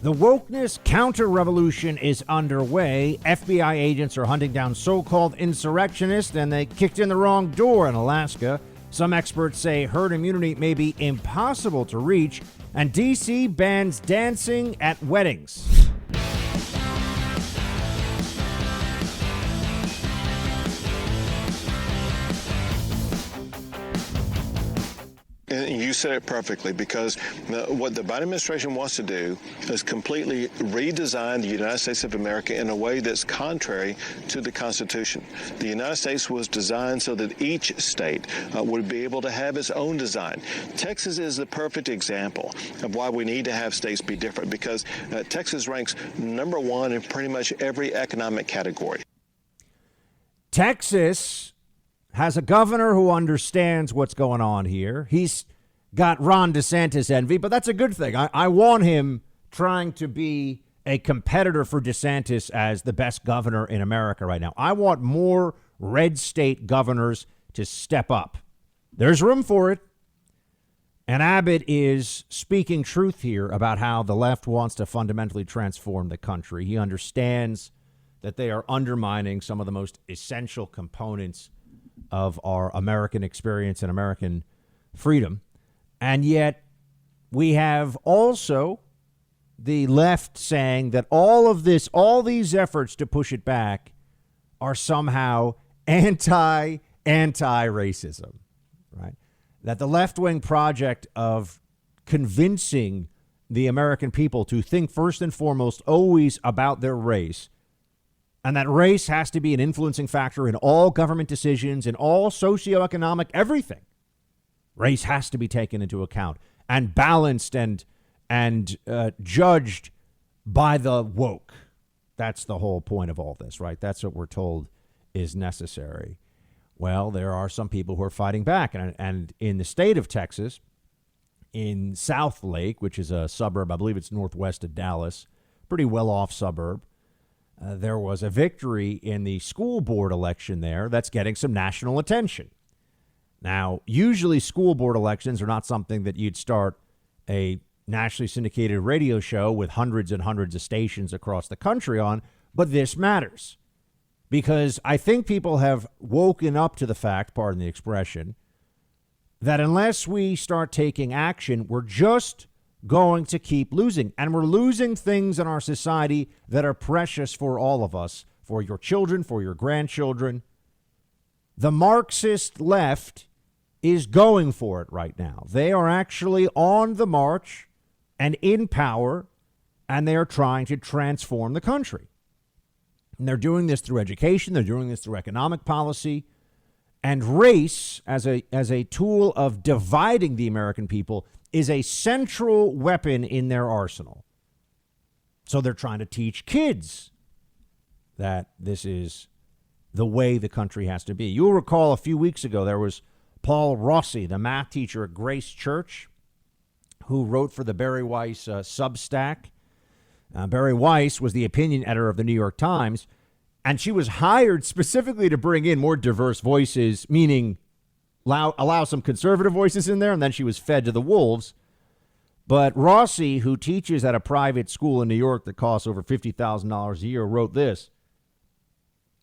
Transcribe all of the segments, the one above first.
The wokeness counter-revolution is underway. FBI agents are hunting down so-called insurrectionists, and they kicked in the wrong door in Alaska. Some experts say herd immunity may be impossible to reach, and D.C. bans dancing at weddings. And you said it perfectly, because what the Biden administration wants to do is completely redesign the United States of America in a way that's contrary to the Constitution. The United States was designed so that each state would be able to have its own design. Texas is the perfect example of why we need to have states be different, because Texas ranks number one in pretty much every economic category. Texas has a governor who understands what's going on here. He's got Ron DeSantis envy, but that's a good thing. I want him trying to be a competitor for DeSantis as the best governor in America right now. I want more red state governors to step up. There's room for it. And Abbott is speaking truth here about how the left wants to fundamentally transform the country. He understands that they are undermining some of the most essential components of our American experience and American freedom. And yet we have also the left saying that all these efforts to push it back are somehow anti-racism, right? That the left-wing project of convincing the American people to think first and foremost always about their race, and that race has to be an influencing factor in all government decisions, in all socioeconomic everything. Race has to be taken into account and balanced and judged by the woke. That's the whole point of all this, right? That's what we're told is necessary. Well, there are some people who are fighting back. And in the state of Texas, in South Lake, which is a suburb, I believe it's northwest of Dallas, pretty well-off suburb, there was a victory in the school board election there that's getting some national attention. Now, usually school board elections are not something that you'd start a nationally syndicated radio show with hundreds and hundreds of stations across the country on, but this matters because I think people have woken up to the fact, pardon the expression, that unless we start taking action, we're just going to keep losing. And we're losing things in our society that are precious for all of us, for your children, for your grandchildren. The Marxist left is going for it right now. They are actually on the march and in power, and they are trying to transform the country. And they're doing this through education. They're doing this through economic policy. And race, as a tool of dividing the American people, is a central weapon in their arsenal. So they're trying to teach kids that this is the way the country has to be. You'll recall a few weeks ago, there was Paul Rossi, the math teacher at Grace Church, who wrote for the Barry Weiss Substack. Barry Weiss was the opinion editor of the New York Times, and she was hired specifically to bring in more diverse voices, meaning allow some conservative voices in there, and then she was fed to the wolves. But Rossi, who teaches at a private school in New York that costs over $50,000 a year, wrote this: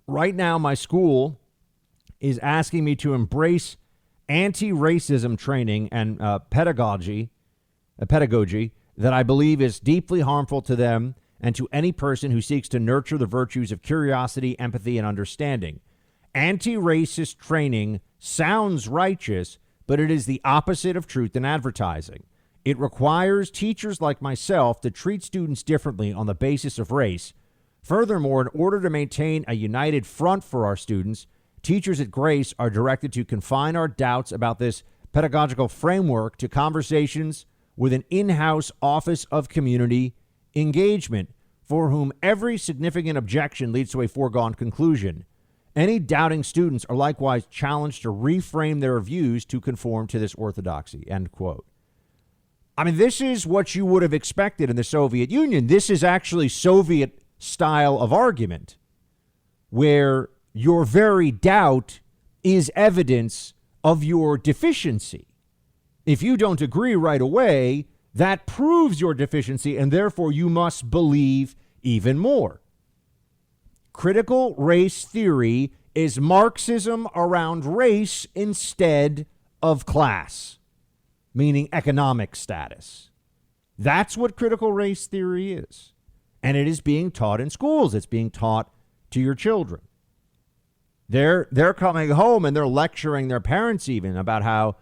"Right now, my school is asking me to embrace anti-racism training and pedagogy that I believe is deeply harmful to them and to any person who seeks to nurture the virtues of curiosity, empathy, and understanding. Anti-racist training sounds righteous, but it is the opposite of truth in advertising. It requires teachers like myself to treat students differently on the basis of race. Furthermore, in order to maintain a united front for our students, teachers at Grace are directed to confine our doubts about this pedagogical framework to conversations with an in-house Office of Community Engagement, for whom every significant objection leads to a foregone conclusion. Any doubting students are likewise challenged to reframe their views to conform to this orthodoxy," end quote. I mean, this is what you would have expected in the Soviet Union. This is actually Soviet style of argument, where your very doubt is evidence of your deficiency. If you don't agree right away, that proves your deficiency, and therefore you must believe even more. Critical race theory is Marxism around race instead of class, meaning economic status. That's what critical race theory is. And it is being taught in schools. It's being taught to your children. They're coming home and they're lecturing their parents even about how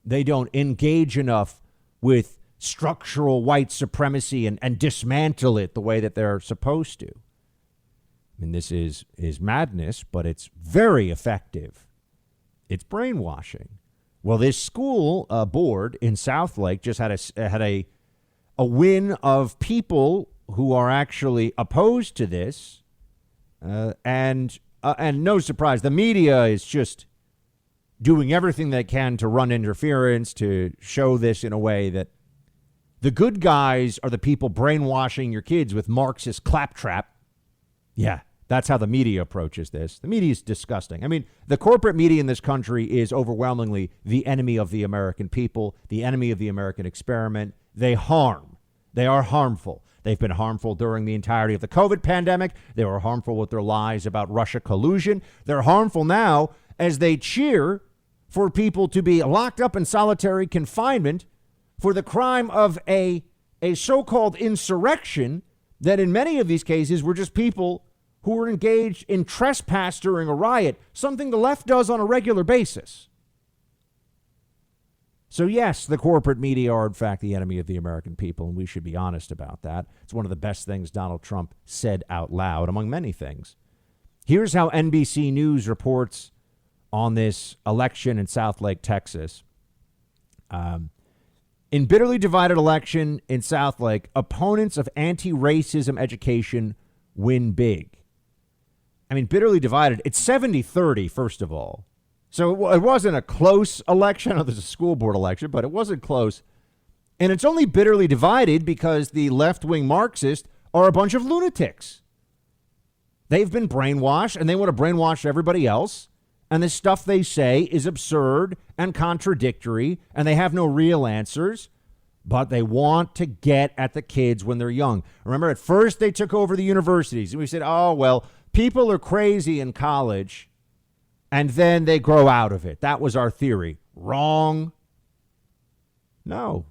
they don't engage enough with structural white supremacy and dismantle it the way that they're supposed to. I mean, this is madness, but it's very effective. It's brainwashing. Well, this school board in Southlake just had a win of people who are actually opposed to this, and no surprise, the media is just doing everything they can to run interference, to show this in a way that the good guys are the people brainwashing your kids with Marxist claptrap. Yeah, that's how the media approaches this. The media is disgusting. I mean, the corporate media in this country is overwhelmingly the enemy of the American people, the enemy of the American experiment. They harm. They are harmful. They've been harmful during the entirety of the COVID pandemic. They were harmful with their lies about Russia collusion. They're harmful now as they cheer for people to be locked up in solitary confinement for the crime of a so-called insurrection that in many of these cases were just people who were engaged in trespass during a riot, something the left does on a regular basis. So yes, the corporate media are in fact the enemy of the American people, and we should be honest about that. It's one of the best things Donald Trump said out loud, among many things. Here's how NBC News reports on this election in Southlake, Texas. In bitterly divided election in Southlake, opponents of anti-racism education win big. I mean, bitterly divided, it's 70-30, first of all. So it wasn't a close election. I know there's a school board election, but it wasn't close. And it's only bitterly divided because the left-wing Marxists are a bunch of lunatics. They've been brainwashed, and they want to brainwash everybody else. And the stuff they say is absurd and contradictory, and they have no real answers. But they want to get at the kids when they're young. Remember, at first they took over the universities, and we said, oh, well, people are crazy in college, and then they grow out of it. That was our theory. Wrong. No,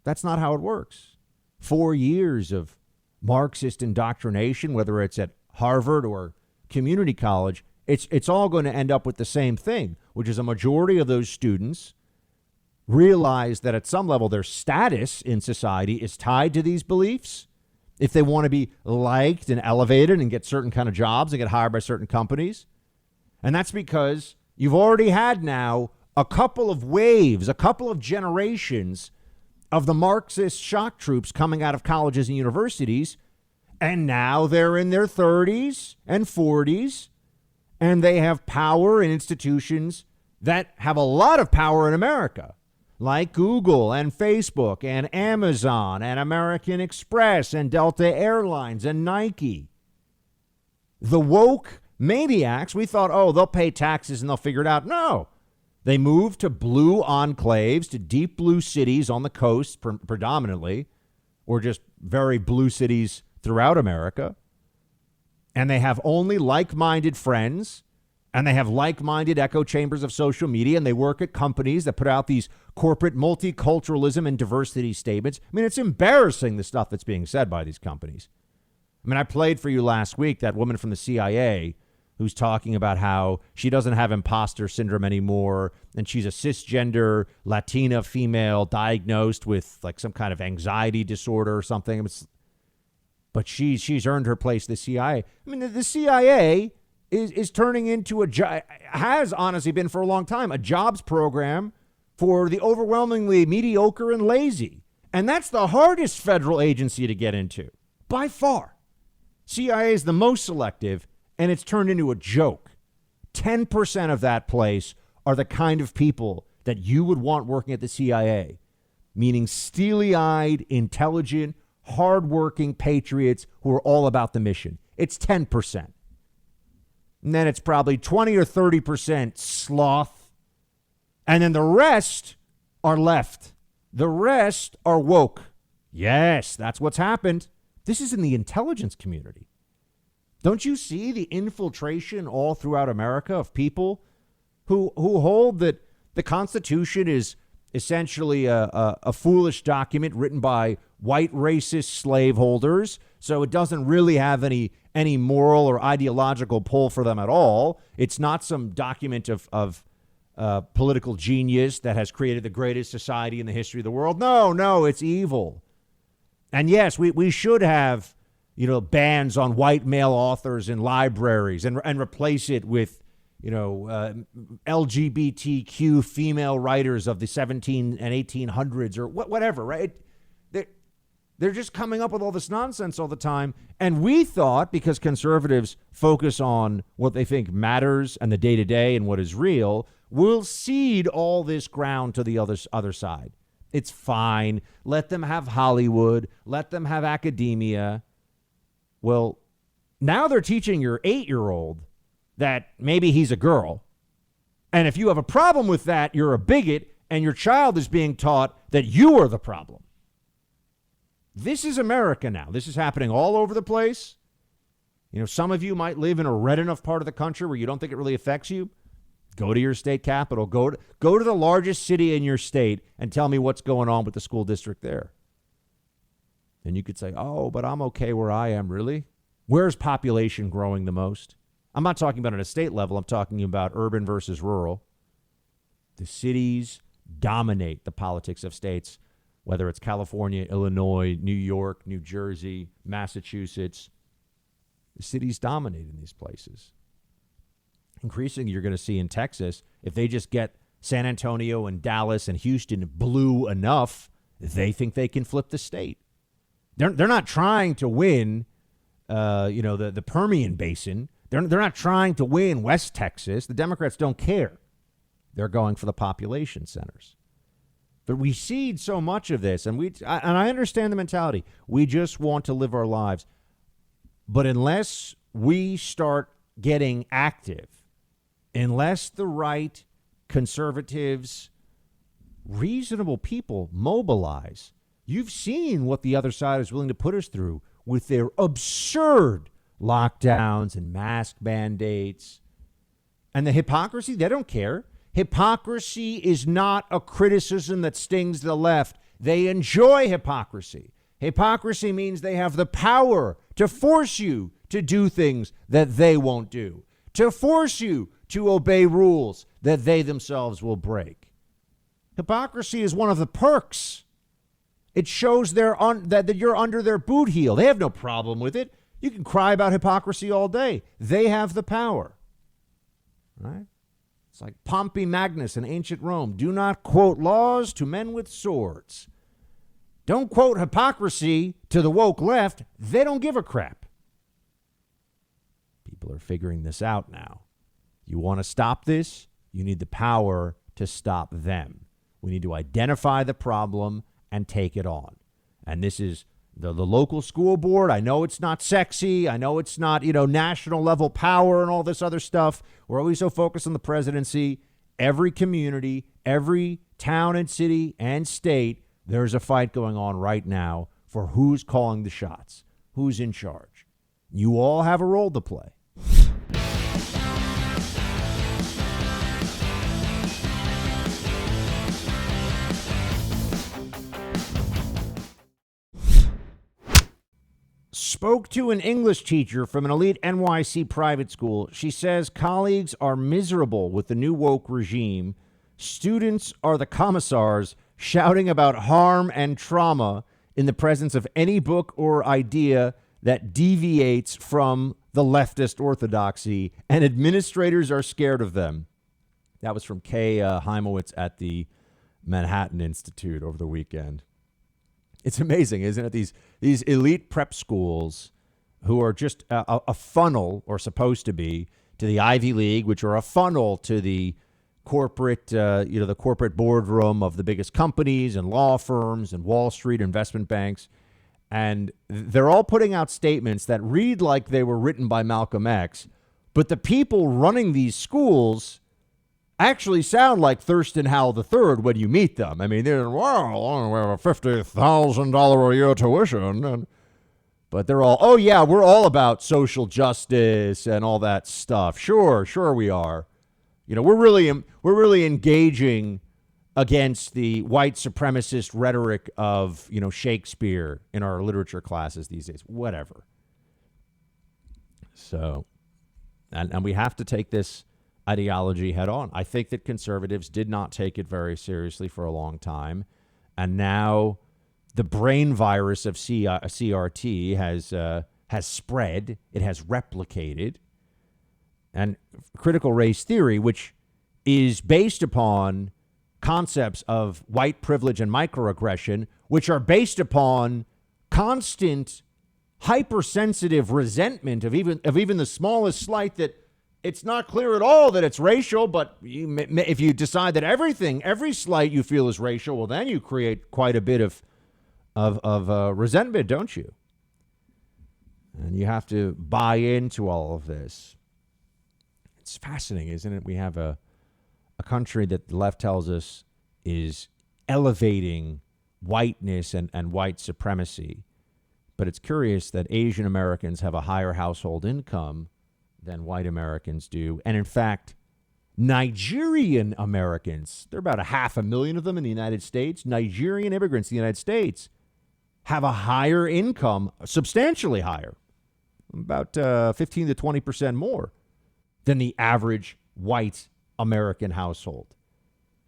that's not how it works. 4 years of Marxist indoctrination, whether it's at Harvard or community college, it's all going to end up with the same thing, which is a majority of those students realize that at some level their status in society is tied to these beliefs. If they want to be liked and elevated and get certain kind of jobs and get hired by certain companies. And that's because you've already had now a couple of waves, a couple of generations of the Marxist shock troops coming out of colleges and universities. And now they're in their 30s and 40s. And they have power in institutions that have a lot of power in America, like Google and Facebook and Amazon and American Express and Delta Airlines and Nike. The woke maniacs, we thought, oh, they'll pay taxes and they'll figure it out. No, they moved to blue enclaves, to deep blue cities on the coast predominantly, or just very blue cities throughout America. And they have only like-minded friends, and they have like-minded echo chambers of social media, and they work at companies that put out these corporate multiculturalism and diversity statements. I mean, it's embarrassing, the stuff that's being said by these companies. I mean, I played for you last week that woman from the CIA who's talking about how she doesn't have imposter syndrome anymore, and she's a cisgender Latina female diagnosed with like some kind of anxiety disorder or something. But she's earned her place in the CIA. I mean, the CIA is turning into has honestly been for a long time, a jobs program for the overwhelmingly mediocre and lazy. And that's the hardest federal agency to get into, by far. CIA is the most selective, and it's turned into a joke. 10% of that place are the kind of people that you would want working at the CIA, meaning steely-eyed, intelligent, hardworking patriots who are all about the mission. It's 10%. And then it's probably 20 or 30% sloth. And then the rest are left. The rest are woke. Yes, that's what's happened. This is in the intelligence community. Don't you see the infiltration all throughout America of people who hold that the Constitution is essentially a foolish document written by white racist slaveholders, so it doesn't really have any moral or ideological pull for them at all. It's not some document of political genius that has created the greatest society in the history of the world. No, it's evil. And yes, we should have, bans on white male authors in libraries and replace it with, LGBTQ female writers of the 17 and 1800s or whatever, right? They're just coming up with all this nonsense all the time. And we thought, because conservatives focus on what they think matters and the day-to-day and what is real, we'll cede all this ground to the other side. It's fine. Let them have Hollywood. Let them have academia. Well, now they're teaching your 8-year-old that maybe he's a girl. And if you have a problem with that, you're a bigot, and your child is being taught that you are the problem. This is America now. This is happening all over the place. Some of you might live in a red enough part of the country where you don't think it really affects you. Go to your state capital. Go to the largest city in your state and tell me what's going on with the school district there. And you could say, oh, but I'm okay where I am. Really? Where's population growing the most? I'm not talking about at a state level. I'm talking about urban versus rural. The cities dominate the politics of states, whether it's California, Illinois, New York, New Jersey, Massachusetts. The cities dominate in these places. Increasingly, you're going to see in Texas, if they just get San Antonio and Dallas and Houston blue enough, they think they can flip the state. They're not trying to win, the Permian Basin. They're not trying to win West Texas. The Democrats don't care. They're going for the population centers. But we cede so much of this, and I understand the mentality. We just want to live our lives. But unless we start getting active, unless the right, conservatives, reasonable people mobilize, you've seen what the other side is willing to put us through with their absurd lockdowns and mask mandates. And the hypocrisy, they don't care. Hypocrisy is not a criticism that stings the left. They enjoy hypocrisy. Hypocrisy means they have the power to force you to do things that they won't do, to force you to obey rules that they themselves will break. Hypocrisy is one of the perks. It shows that you're under their boot heel. They have no problem with it. You can cry about hypocrisy all day. They have the power. Right? It's like Pompey Magnus in ancient Rome. Do not quote laws to men with swords. Don't quote hypocrisy to the woke left. They don't give a crap. People are figuring this out now. You want to stop this? You need the power to stop them. We need to identify the problem and take it on. And this is the local school board. I know it's not sexy. I know it's not, national level power and all this other stuff. We're always so focused on the presidency. Every community, every town and city and state, there's a fight going on right now for who's calling the shots, who's in charge. You all have a role to play. Spoke to an English teacher from an elite NYC private school. She says colleagues are miserable with the new woke regime. Students are the commissars shouting about harm and trauma in the presence of any book or idea that deviates from the leftist orthodoxy, and administrators are scared of them. That was from Kay Heimowitz at the Manhattan Institute over the weekend. It's amazing, isn't it? These elite prep schools who are just a funnel, or supposed to be, to the Ivy League, which are a funnel to the corporate, the corporate boardroom of the biggest companies and law firms and Wall Street investment banks. And they're all putting out statements that read like they were written by Malcolm X. But the people running these schools, actually sound like Thurston Howell III when you meet them. I mean, they're, well, we have a $50,000 a year tuition. But they're all, oh, yeah, we're all about social justice and all that stuff. Sure we are. You know, we're really engaging against the white supremacist rhetoric of, you know, Shakespeare in our literature classes these days. Whatever. So, and we have to take this ideology head on. I think that conservatives did not take it very seriously for a long time. And now the brain virus of CRT has spread. It has replicated. And critical race theory, which is based upon concepts of white privilege and microaggression, which are based upon constant hypersensitive resentment of even the smallest slight, that it's not clear at all that it's racial, but if you decide that every slight you feel is racial, well, then you create quite a bit of resentment, don't you? And you have to buy into all of this. It's fascinating, isn't it? We have a country that the left tells us is elevating whiteness and white supremacy. But it's curious that Asian Americans have a higher household income than white Americans do. And in fact, Nigerian Americans, there are about 500,000 of them in the United States. Nigerian immigrants in the United States have a higher income, substantially higher, about 15 to 20% more than the average white American household.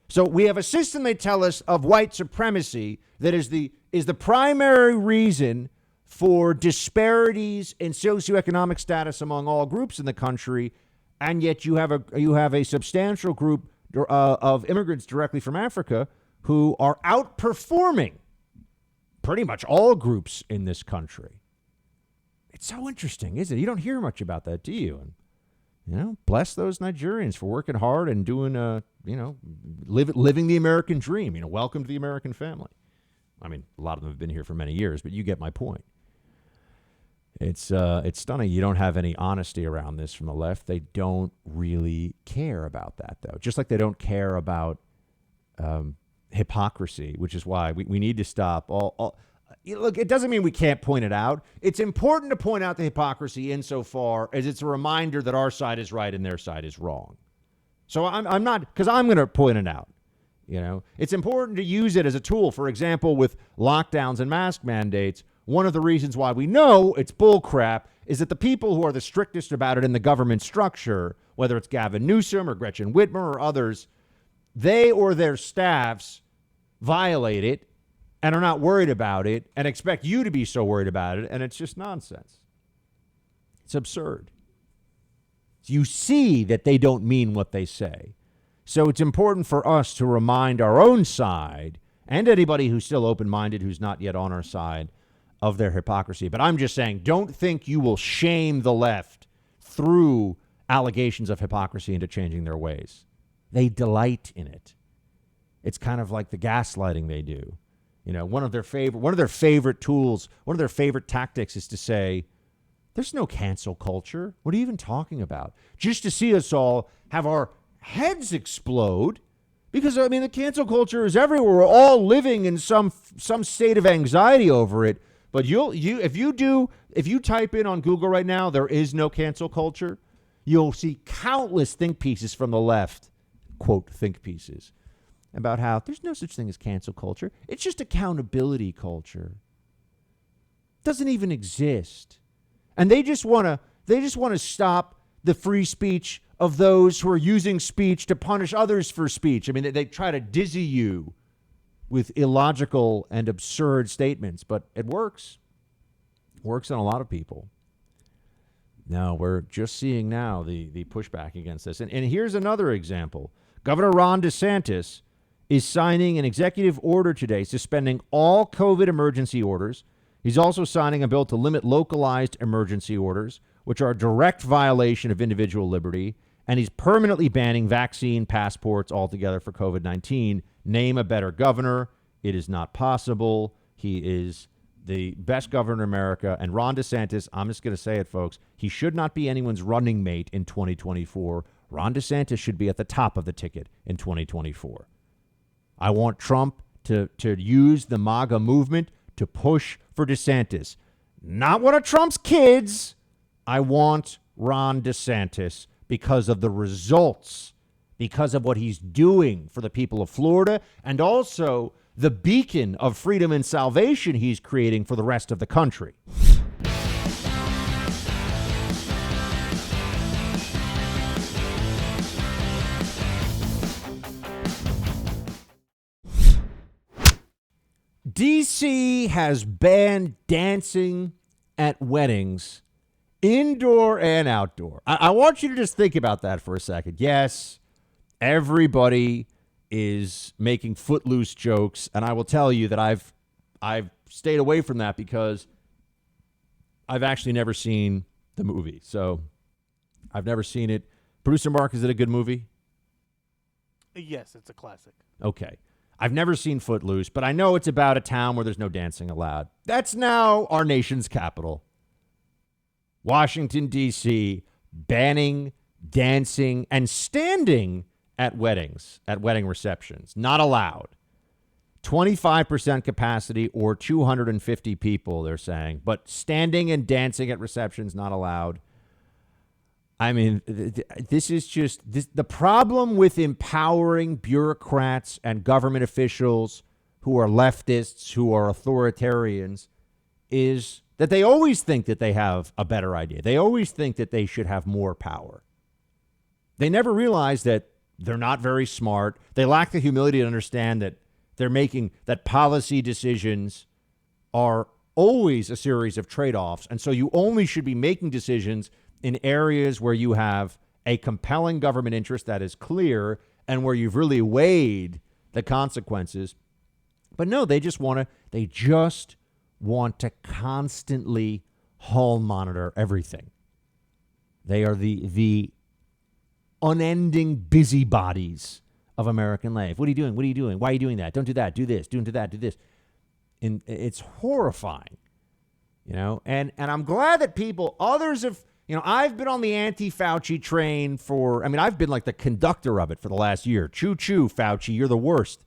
So we have a system, they tell us, of white supremacy that is the primary reason for disparities in socioeconomic status among all groups in the country, and yet you have a substantial group of immigrants directly from Africa who are outperforming pretty much all groups in this country. It's so interesting, isn't it? You don't hear much about that, do you? And, you know, bless those Nigerians for working hard and doing, living the American dream. You know, welcome to the American family. I mean, a lot of them have been here for many years, but you get my point. It's stunning. You don't have any honesty around this from the left. They don't really care about that, though. Just like they don't care about hypocrisy, which is why we need to stop all. Look, it doesn't mean we can't point it out. It's important to point out the hypocrisy insofar as it's a reminder that our side is right and their side is wrong. So I'm not, because I'm going to point it out. You know, it's important to use it as a tool. For example, with lockdowns and mask mandates, one of the reasons why we know it's bullcrap is that the people who are the strictest about it in the government structure, whether it's Gavin Newsom or Gretchen Whitmer or others, they or their staffs violate it and are not worried about it and expect you to be so worried about it. And it's just nonsense. It's absurd. You see that they don't mean what they say. So it's important for us to remind our own side and anybody who's still open-minded, who's not yet on our side, of their hypocrisy. But I'm just saying, don't think you will shame the left through allegations of hypocrisy into changing their ways. They delight in it. It's kind of like the gaslighting they do. You know, one of their favorite tools, one of their favorite tactics is to say, there's no cancel culture. What are you even talking about? Just to see us all have our heads explode, because I mean the cancel culture is everywhere. We're all living in some state of anxiety over it. But if you type in on Google right now, there is no cancel culture, you'll see countless think pieces from the left, quote think pieces, about how there's no such thing as cancel culture. It's just accountability culture. Doesn't even exist. And they just want to stop the free speech of those who are using speech to punish others for speech. I mean, they try to dizzy you with illogical and absurd statements, but it works. It works on a lot of people. Now, we're just seeing now the pushback against this. And here's another example. Governor Ron DeSantis is signing an executive order today suspending all COVID emergency orders. He's also signing a bill to limit localized emergency orders, which are a direct violation of individual liberty. And he's permanently banning vaccine passports altogether for COVID-19. Name a better governor. It is not possible. He is the best governor in America. And Ron DeSantis, I'm just going to say it, folks, he should not be anyone's running mate in 2024. Ron DeSantis should be at the top of the ticket in 2024. I want Trump to use the MAGA movement to push for DeSantis. Not one of Trump's kids. I want Ron DeSantis because of the results, because of what he's doing for the people of Florida, and also the beacon of freedom and salvation he's creating for the rest of the country. D.C. has banned dancing at weddings, indoor and outdoor. I want you to just think about that for a second. Yes, everybody is making footloose jokes, and I will tell you that I've stayed away from that because I've actually never seen the movie. So I've never seen it. Producer Mark, is it a good movie? Yes, it's a classic. Okay. I've never seen Footloose, but I know it's about a town where there's no dancing allowed. That's now our nation's capital. Washington, D.C., banning dancing and standing at weddings, at wedding receptions. Not allowed. 25% capacity or 250 people, they're saying. But standing and dancing at receptions, not allowed. I mean, this is just the problem with empowering bureaucrats and government officials who are leftists, who are authoritarians, is that they always think that they have a better idea. They always think that they should have more power. They never realize that they're not very smart. They lack the humility to understand that they're making that policy decisions are always a series of trade-offs. And so you only should be making decisions in areas where you have a compelling government interest that is clear and where you've really weighed the consequences. But no, they just want to constantly hall monitor everything. They are the unending busybodies of American life. What are you doing? What are you doing? Why are you doing that? Don't do that. Do this. Do that. Do this. And it's horrifying, and I'm glad that others have. I've been on the anti-Fauci train I've been like the conductor of it for the last year. Choo-choo, Fauci, you're the worst.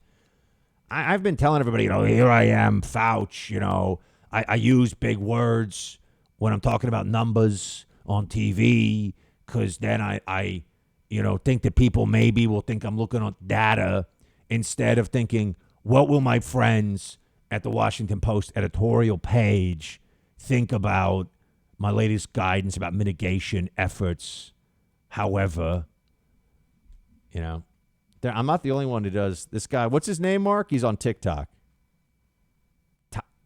I've been telling everybody, here I am, Fauci, I use big words when I'm talking about numbers on TV because then I think that people maybe will think I'm looking at data instead of thinking, what will my friends at the Washington Post editorial page think about my latest guidance about mitigation efforts. However, I'm not the only one who does this guy. What's his name, Mark? He's on TikTok.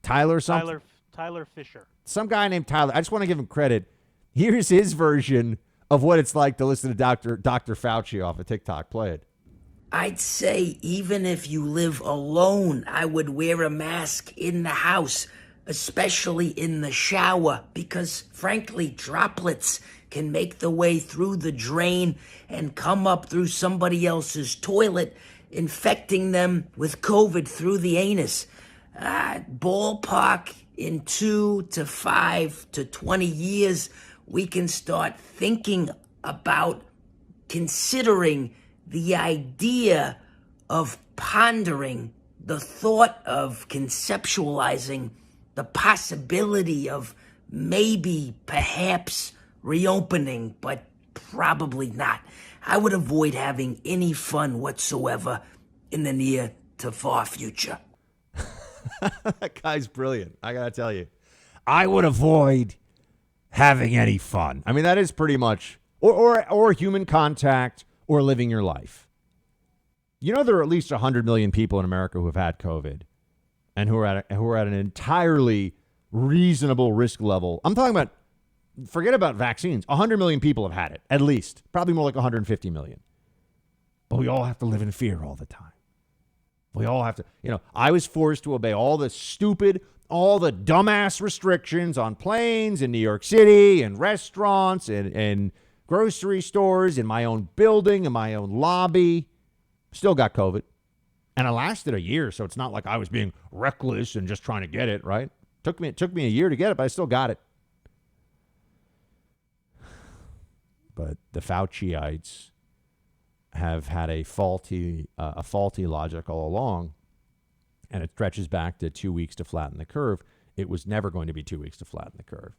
Tyler something? Tyler Fisher. Some guy named Tyler. I just want to give him credit. Here's his version of what it's like to listen to Dr. Fauci off of TikTok. Play it. I'd say even if you live alone, I would wear a mask in the house, especially in the shower, because frankly, droplets can make their way through the drain and come up through somebody else's toilet, infecting them with COVID through the anus. Ballpark, in 2 to 5 to 20 years, we can start thinking about considering the idea of pondering the thought of conceptualizing the possibility of maybe, perhaps, reopening, but probably not. I would avoid having any fun whatsoever in the near to far future. That guy's brilliant. I got to tell you. I would avoid having any fun. I mean, that is pretty much, or human contact or living your life. There are at least 100 million people in America who have had COVID and who are at an entirely reasonable risk level. I'm talking about, forget about vaccines. 100 million people have had it, at least. Probably more like 150 million. But we all have to live in fear all the time. We all have to, I was forced to obey all the dumbass restrictions on planes in New York City and restaurants and grocery stores, in my own building, in my own lobby. Still got COVID. And it lasted a year, so it's not like I was being reckless and just trying to get it, right? It took me a year to get it, but I still got it. But the Fauciites have had a faulty logic all along, and it stretches back to 2 weeks to flatten the curve. It was never going to be 2 weeks to flatten the curve.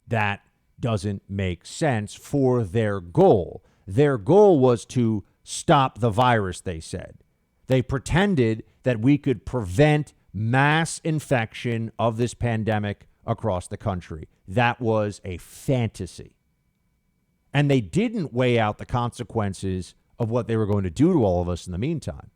That doesn't make sense for their goal. Their goal was to stop the virus, they said. They pretended that we could prevent mass infection of this pandemic across the country. That was a fantasy. And they didn't weigh out the consequences of what they were going to do to all of us in the meantime.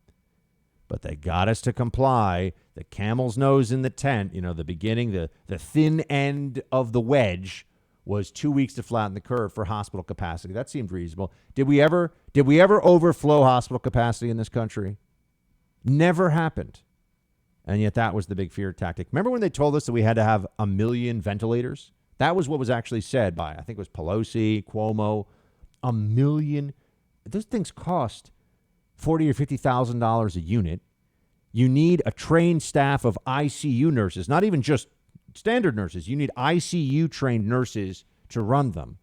But they got us to comply. The camel's nose in the tent, the beginning, the thin end of the wedge was 2 weeks to flatten the curve for hospital capacity. That seemed reasonable. Did we ever overflow hospital capacity in this country? Never happened. And yet that was the big fear tactic. Remember when they told us that we had to have 1 million ventilators? That was what was actually said by, I think it was Pelosi, Cuomo. 1 million. Those things cost $40,000 or $50,000 a unit. You need a trained staff of ICU nurses, not even just standard nurses. You need ICU trained nurses to run them.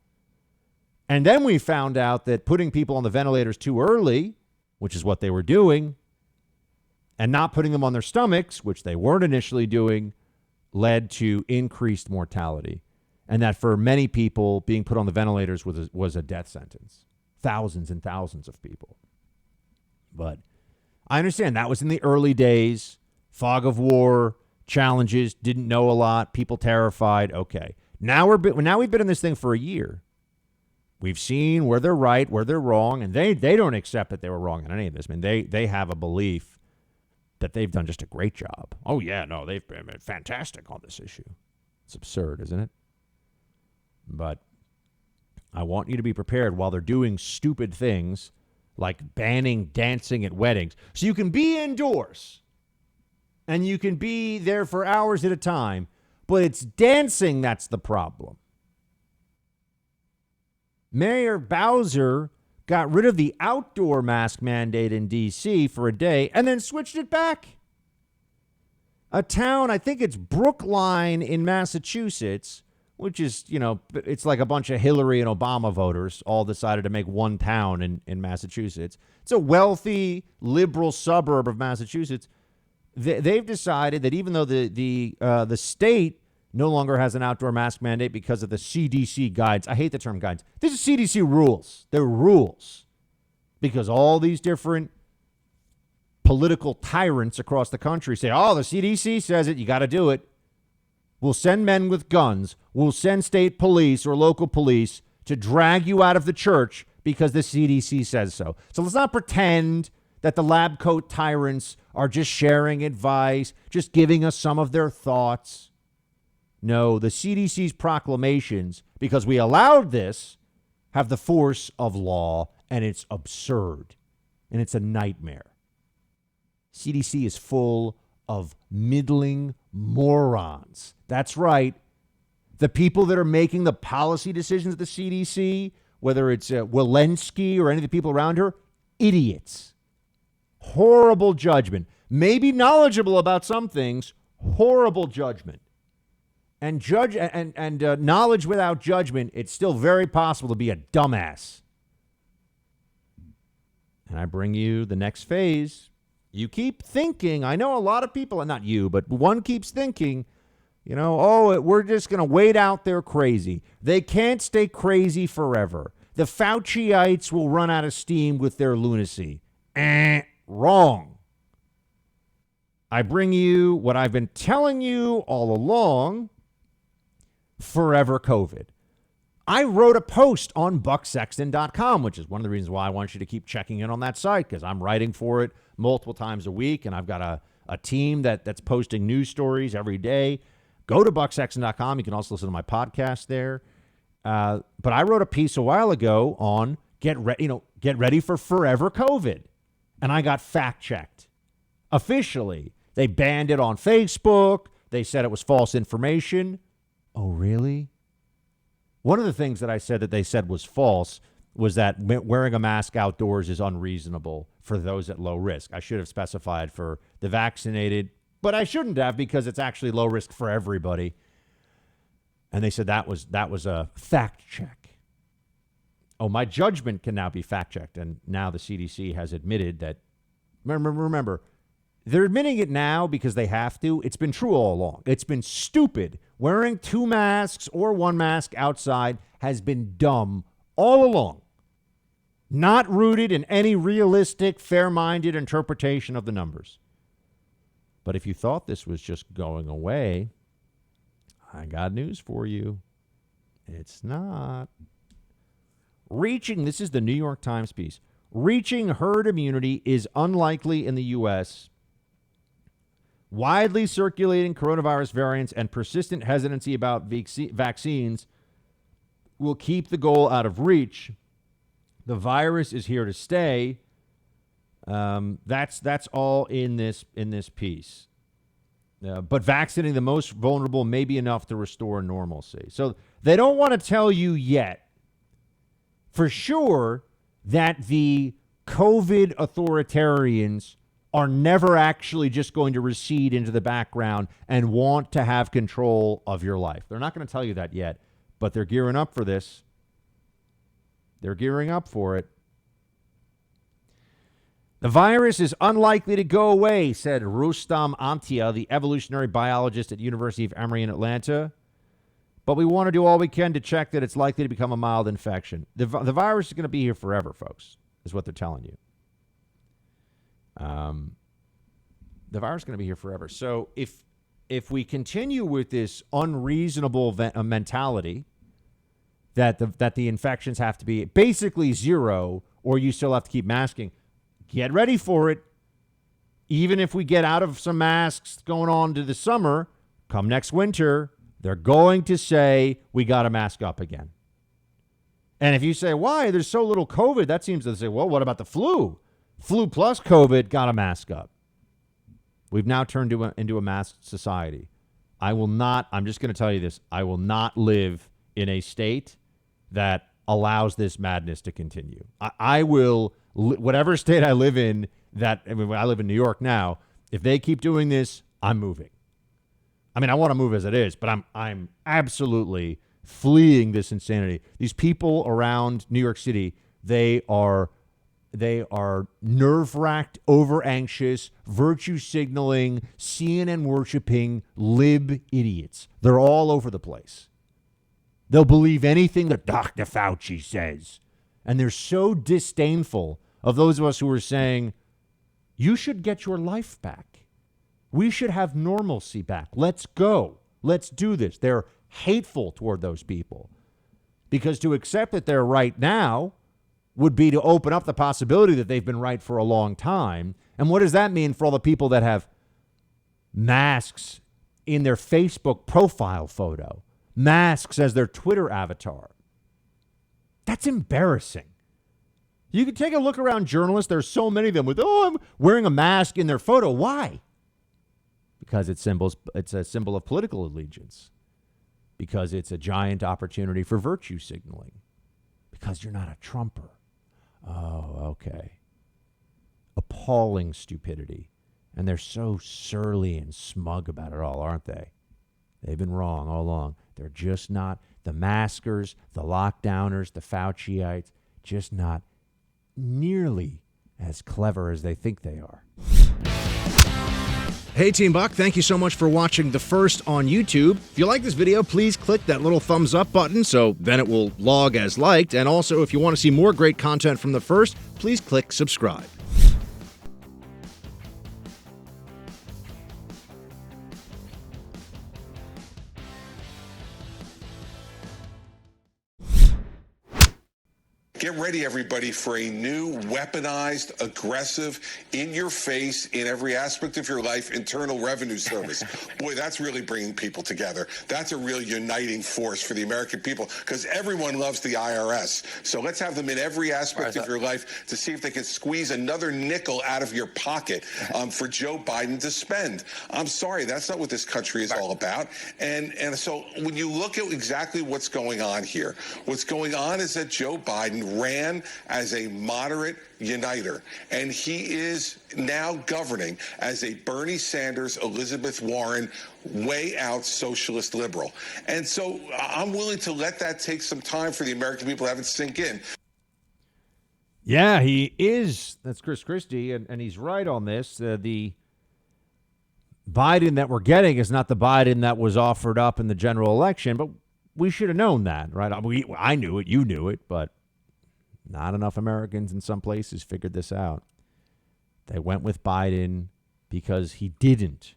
And then we found out that putting people on the ventilators too early, which is what they were doing, and not putting them on their stomachs, which they weren't initially doing, led to increased mortality. And that for many people, being put on the ventilators was a death sentence. Thousands and thousands of people. But I understand that was in the early days, fog of war, challenges, didn't know a lot, people terrified. Okay. Now we've been in this thing for a year. We've seen where they're right, where they're wrong, and they don't accept that they were wrong in any of this. I mean, they have a belief that they've done just a great job. Oh, yeah, no, they've been fantastic on this issue. It's absurd, isn't it? But I want you to be prepared while they're doing stupid things like banning dancing at weddings. So you can be indoors and you can be there for hours at a time, but it's dancing that's the problem. Mayor Bowser got rid of the outdoor mask mandate in D.C. for a day and then switched it back. A town, I think it's Brookline in Massachusetts, which is, it's like a bunch of Hillary and Obama voters all decided to make one town in Massachusetts. It's a wealthy, liberal suburb of Massachusetts. They've decided that even though the state no longer has an outdoor mask mandate because of the CDC guides. I hate the term guides. These are CDC rules. They're rules. Because all these different political tyrants across the country say, oh, the CDC says it, you got to do it. We'll send men with guns. We'll send state police or local police to drag you out of the church because the CDC says so. So let's not pretend that the lab coat tyrants are just sharing advice, just giving us some of their thoughts. No, the CDC's proclamations, because we allowed this, have the force of law, and it's absurd, and it's a nightmare. CDC is full of middling morons. That's right. The people that are making the policy decisions at the CDC, whether it's Walensky or any of the people around her, idiots. Horrible judgment. Maybe knowledgeable about some things, horrible judgment. And knowledge without judgment, it's still very possible to be a dumbass. And I bring you the next phase. You keep thinking, I know a lot of people, not you, but one keeps thinking, we're just going to wait out their crazy. They can't stay crazy forever. The Fauciites will run out of steam with their lunacy. Wrong. I bring you what I've been telling you all along. Forever COVID. I wrote a post on bucksexton.com, which is one of the reasons why I want you to keep checking in on that site, because I'm writing for it multiple times a week, and I've got a team that's posting news stories every day. Go to bucksexton.com. You can also listen to my podcast there. But I wrote a piece a while ago on get ready for forever COVID, and I got fact-checked. Officially, they banned it on Facebook. They said it was false information. Oh, really? One of the things that I said that they said was false was that wearing a mask outdoors is unreasonable for those at low risk. I should have specified for the vaccinated, but I shouldn't have because it's actually low risk for everybody. And they said that was a fact check. oh, my judgment can now be fact-checked. And now the CDC has admitted that, remember, they're admitting it now because they have to. It's been true all along. It's been stupid. Wearing 2 masks or 1 mask outside has been dumb all along. Not rooted in any realistic, fair-minded interpretation of the numbers. But if you thought this was just going away, I got news for you. It's not. This is the New York Times piece. Reaching herd immunity is unlikely in the U.S. Widely circulating coronavirus variants and persistent hesitancy about vaccines will keep the goal out of reach. The virus is here to stay. That's all in this piece. But vaccinating the most vulnerable may be enough to restore normalcy. So they don't want to tell you yet for sure that the COVID authoritarians are never actually just going to recede into the background and want to have control of your life. They're not going to tell you that yet, but they're gearing up for this. They're gearing up for it. The virus is unlikely to go away, said Rustam Antia, the evolutionary biologist at University of Emory in Atlanta. But we want to do all we can to check that it's likely to become a mild infection. The virus is going to be here forever, folks, is what they're telling you. The virus is going to be here forever. So if we continue with this unreasonable mentality that the infections have to be basically zero, or you still have to keep masking, get ready for it. Even if we get out of some masks going on to the summer, come next winter, they're going to say we got to mask up again. And if you say, why? There's so little COVID, that seems to say, well, what about the flu? Flu plus COVID, got to mask up. We've now turned into a masked society. I'm just going to tell you this, I will not live in a state that allows this madness to continue. I will, whatever state I live in, I live in New York now, if they keep doing this, I'm moving. I mean, I want to move as it is, but I'm absolutely fleeing this insanity. These people around New York City, they are nerve-wracked, over-anxious, virtue signaling, CNN worshiping lib idiots. They're all over the place. They'll believe anything that Dr. Fauci says. And they're so disdainful of those of us who are saying, you should get your life back. We should have normalcy back. Let's go. Let's do this. They're hateful toward those people. Because to accept that they're right now would be to open up the possibility that they've been right for a long time. And what does that mean for all the people that have masks in their Facebook profile photo? Masks as their Twitter avatar? That's embarrassing. You can take a look around journalists. There's so many of them with, I'm wearing a mask in their photo. Why? Because it's a symbol of political allegiance. Because it's a giant opportunity for virtue signaling. Because you're not a Trumper. Oh, okay. Appalling stupidity. And they're so surly and smug about it all, aren't they? They've been wrong all along. They're just not, the maskers, the lockdowners, the Fauciites, just not nearly as clever as they think they are. Hey, Team Buck, thank you so much for watching The First on YouTube. If you like this video, please click that little thumbs up button so then it will log as liked. And also, if you want to see more great content from The First, please click subscribe. Get ready, everybody, for a new weaponized, aggressive, in-your-face, in every aspect of your life, Internal Revenue Service. Boy, that's really bringing people together. That's a real uniting force for the American people because everyone loves the IRS. So let's have them in every aspect of your life to see if they can squeeze another nickel out of your pocket for Joe Biden to spend. I'm sorry, that's not what this country is all about. And so when you look at exactly what's going on here, what's going on is that Joe Biden ran as a moderate uniter, and he is now governing as a Bernie Sanders, Elizabeth Warren, way out socialist liberal. And so I'm willing to let that take some time for the American people to have it sink in. Yeah, he is. That's Chris Christie, and he's right on this. The Biden that we're getting is not the Biden that was offered up in the general election, but we should have known that, right? I knew it, you knew it, but not enough Americans in some places figured this out. They went with Biden because he didn't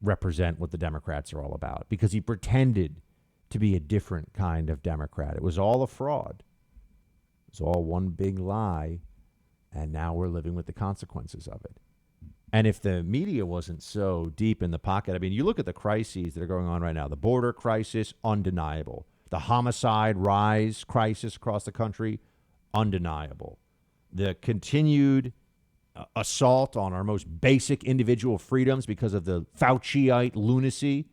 represent what the Democrats are all about, because he pretended to be a different kind of Democrat. It was all a fraud. It was all one big lie, and now we're living with the consequences of it. And if the media wasn't so deep in the pocket, I mean, you look at the crises that are going on right now. The border crisis, undeniable. The homicide rise crisis across the country, undeniable. The continued assault on our most basic individual freedoms because of the Fauciite lunacy,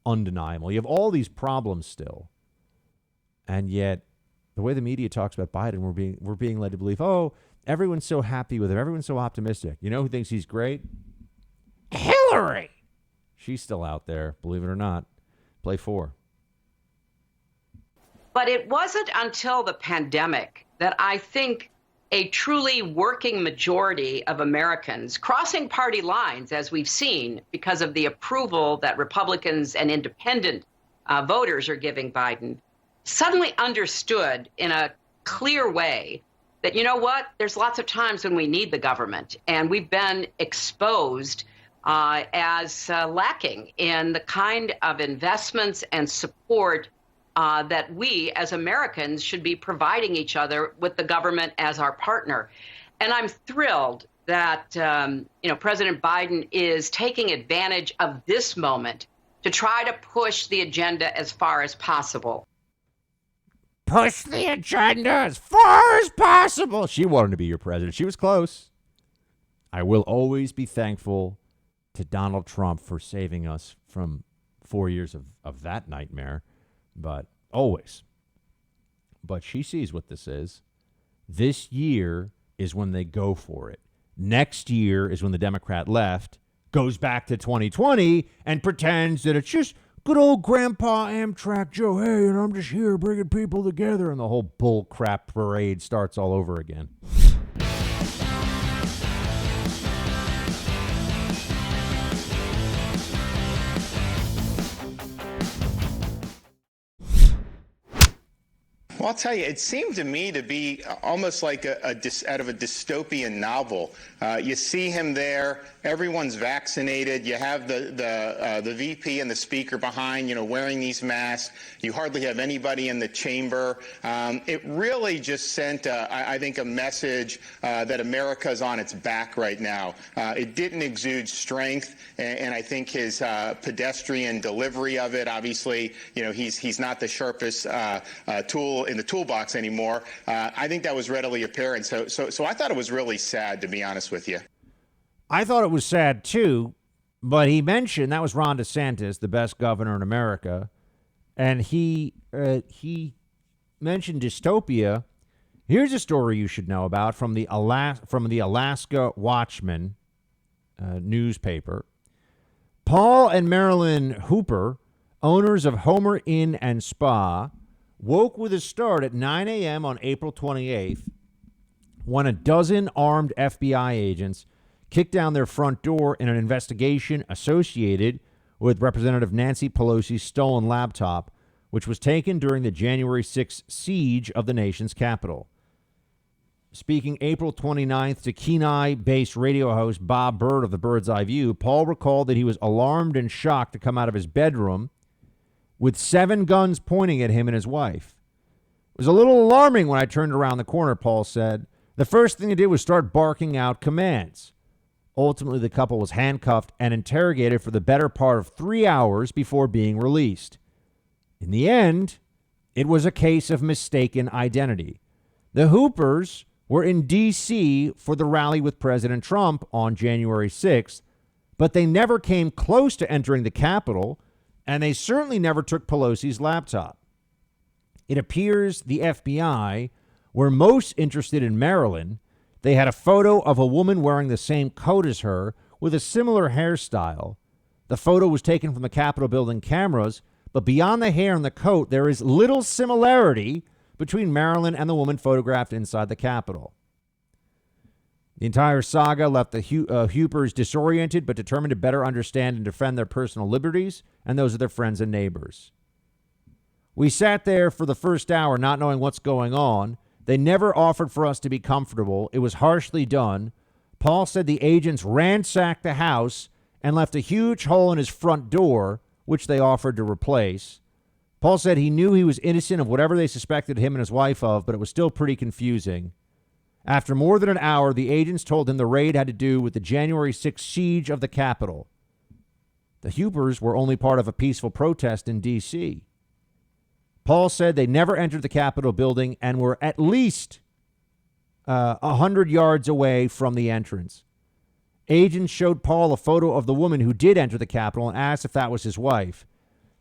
undeniable. You have all these problems still, and yet the way the media talks about Biden, we're being led to believe, oh, everyone's so happy with him. Everyone's so optimistic. You know who thinks he's great? Hillary. She's still out there, believe it or not. Play 4. But it wasn't until the pandemic that I think a truly working majority of Americans, crossing party lines, as we've seen, because of the approval that Republicans and independent voters are giving Biden, suddenly understood in a clear way that, you know what, there's lots of times when we need the government, and we've been exposed as lacking in the kind of investments and support that we as Americans should be providing each other with the government as our partner. And I'm thrilled that President Biden is taking advantage of this moment to try to push the agenda as far as possible. Push the agenda as far as possible. She wanted to be your president. She was close. I will always be thankful to Donald Trump for saving us from 4 years of that nightmare, but always. But she sees what this is. This year is when they go for it. Next year is when the Democrat left goes back to 2020 and pretends that it's just good old Grandpa Amtrak Joe, hey, and I'm just here bringing people together, and the whole bull crap parade starts all over again. Well, I'll tell you, it seemed to me to be almost like out of a dystopian novel. You see him there, everyone's vaccinated, you have the VP and the speaker behind, wearing these masks. You hardly have anybody in the chamber. It really just sent, I think, a message that America's on its back right now. It didn't exude strength, and I think his pedestrian delivery of it, obviously, he's not the sharpest tool in the toolbox anymore. I think that was readily apparent. So I thought it was really sad, to be honest with you. I thought it was sad too, but he mentioned that was Ron DeSantis, the best governor in America, and he mentioned dystopia. Here's a story you should know about from the Alaska Watchman newspaper. Paul and Marilyn Hooper, owners of Homer Inn and Spa, woke with a start at 9 a.m. on April 28th when a dozen armed FBI agents kicked down their front door in an investigation associated with Representative Nancy Pelosi's stolen laptop, which was taken during the January 6th siege of the nation's capital. Speaking April 29th to Kenai-based radio host Bob Bird of the Bird's Eye View, Paul recalled that he was alarmed and shocked to come out of his bedroom with 7 guns pointing at him and his wife. It was a little alarming when I turned around the corner, Paul said. The first thing they did was start barking out commands. Ultimately, the couple was handcuffed and interrogated for the better part of 3 hours before being released. In the end, it was a case of mistaken identity. The Hoopers were in D.C. for the rally with President Trump on January 6th, but they never came close to entering the Capitol, and they certainly never took Pelosi's laptop. It appears the FBI were most interested in Marilyn. They had a photo of a woman wearing the same coat as her with a similar hairstyle. The photo was taken from the Capitol building cameras, but beyond the hair and the coat, there is little similarity between Marilyn and the woman photographed inside the Capitol. The entire saga left the Hoopers disoriented but determined to better understand and defend their personal liberties and those of their friends and neighbors. We sat there for the first hour not knowing what's going on. They never offered for us to be comfortable. It was harshly done. Paul said the agents ransacked the house and left a huge hole in his front door, which they offered to replace. Paul said he knew he was innocent of whatever they suspected him and his wife of, but it was still pretty confusing. After more than an hour, the agents told him the raid had to do with the January 6th siege of the Capitol. The Hoopers were only part of a peaceful protest in D.C. Paul said they never entered the Capitol building and were at least 100 yards away from the entrance. Agents showed Paul a photo of the woman who did enter the Capitol and asked if that was his wife.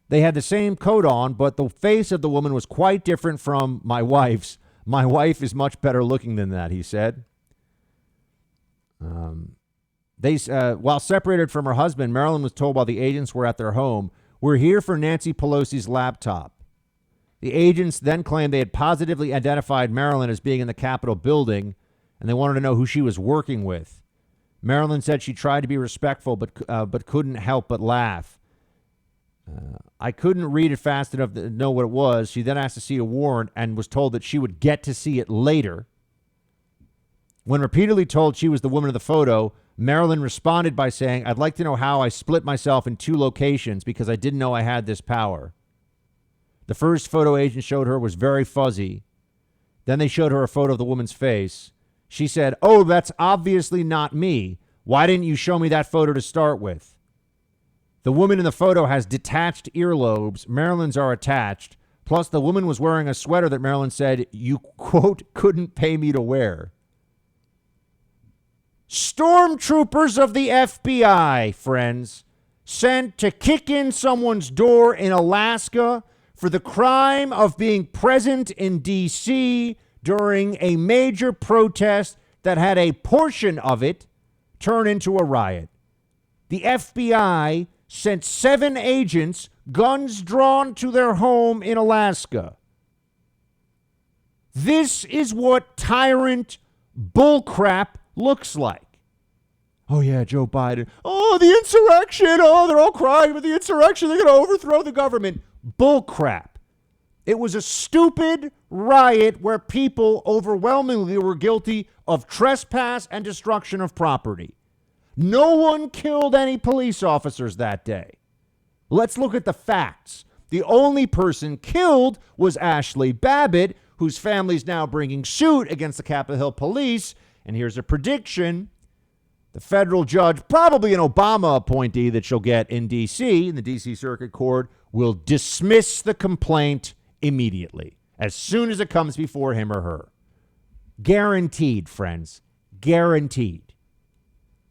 They had the same coat on, but the face of the woman was quite different from my wife's. My wife is much better looking than that, he said. While separated from her husband, Marilyn was told while the agents were at their home, "We're here for Nancy Pelosi's laptop." The agents then claimed they had positively identified Marilyn as being in the Capitol building, and they wanted to know who she was working with. Marilyn said she tried to be respectful, but couldn't help but laugh. I couldn't read it fast enough to know what it was. She then asked to see a warrant and was told that she would get to see it later. When repeatedly told she was the woman of the photo, Marilyn responded by saying, "I'd like to know how I split myself in 2 locations because I didn't know I had this power." The first photo agent showed her was very fuzzy. Then they showed her a photo of the woman's face. She said, "Oh, that's obviously not me. Why didn't you show me that photo to start with?" The woman in the photo has detached earlobes. Marilyn's are attached. Plus, the woman was wearing a sweater that Marilyn said, "You, quote, couldn't pay me to wear." Stormtroopers of the FBI, friends, sent to kick in someone's door in Alaska for the crime of being present in D.C. during a major protest that had a portion of it turn into a riot. The FBI sent 7 agents, guns drawn, to their home in Alaska. This is what tyrant bullcrap looks like. Oh, yeah, Joe Biden. Oh, the insurrection. Oh, they're all crying about the insurrection. They're going to overthrow the government. Bullcrap. It was a stupid riot where people overwhelmingly were guilty of trespass and destruction of property. No one killed any police officers that day. Let's look at the facts. The only person killed was Ashley Babbitt, whose family's now bringing suit against the Capitol Hill police. And here's a prediction. The federal judge, probably an Obama appointee that she'll get in D.C., in the D.C. Circuit Court, will dismiss the complaint immediately, as soon as it comes before him or her. Guaranteed, friends. Guaranteed.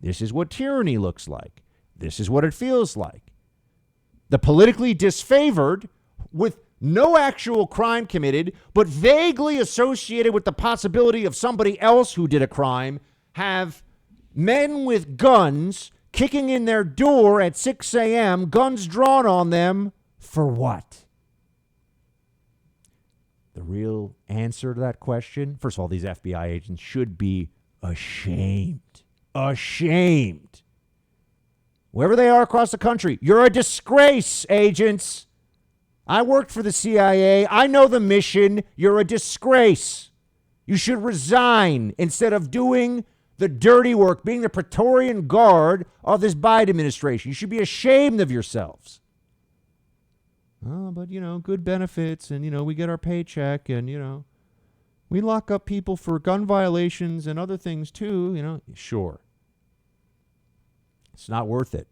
This is what tyranny looks like. This is what it feels like. The politically disfavored, with no actual crime committed, but vaguely associated with the possibility of somebody else who did a crime, have men with guns kicking in their door at 6 a.m., guns drawn on them, for what? The real answer to that question, first of all, these FBI agents should be ashamed. Ashamed. Wherever they are across the country, you're a disgrace, agents. I worked for the CIA. I know the mission. You're a disgrace. You should resign instead of doing the dirty work, being the Praetorian Guard of this Biden administration. You should be ashamed of yourselves. Oh, but, good benefits, and, we get our paycheck, and, we lock up people for gun violations and other things, too, Sure. It's not worth it.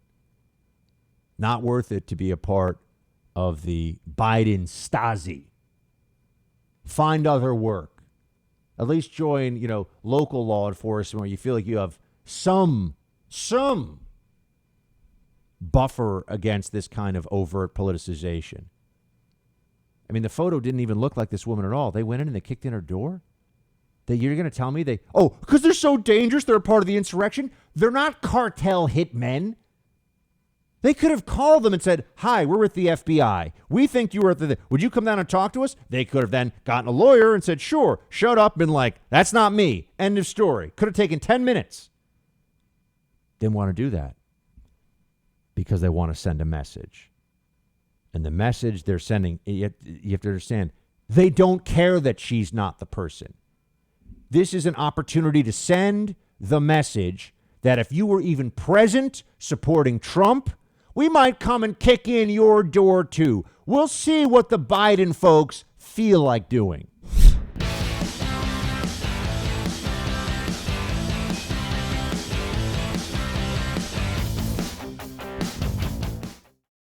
Not worth it to be a part of the Biden Stasi. Find other work. At least join, local law enforcement where you feel like you have some buffer against this kind of overt politicization. I mean, the photo didn't even look like this woman at all. They went in and they kicked in her door. You're going to tell me because they're so dangerous, they're a part of the insurrection. They're not cartel hitmen. They could have called them and said, hi, we're with the FBI. We think you were at the... Would you come down and talk to us? They could have then gotten a lawyer and said, sure, shut up, been like, that's not me. End of story. Could have taken 10 minutes. Didn't want to do that because they want to send a message. And the message they're sending, you have to understand, they don't care that she's not the person. This is an opportunity to send the message that if you were even present supporting Trump, we might come and kick in your door too. We'll see what the Biden folks feel like doing.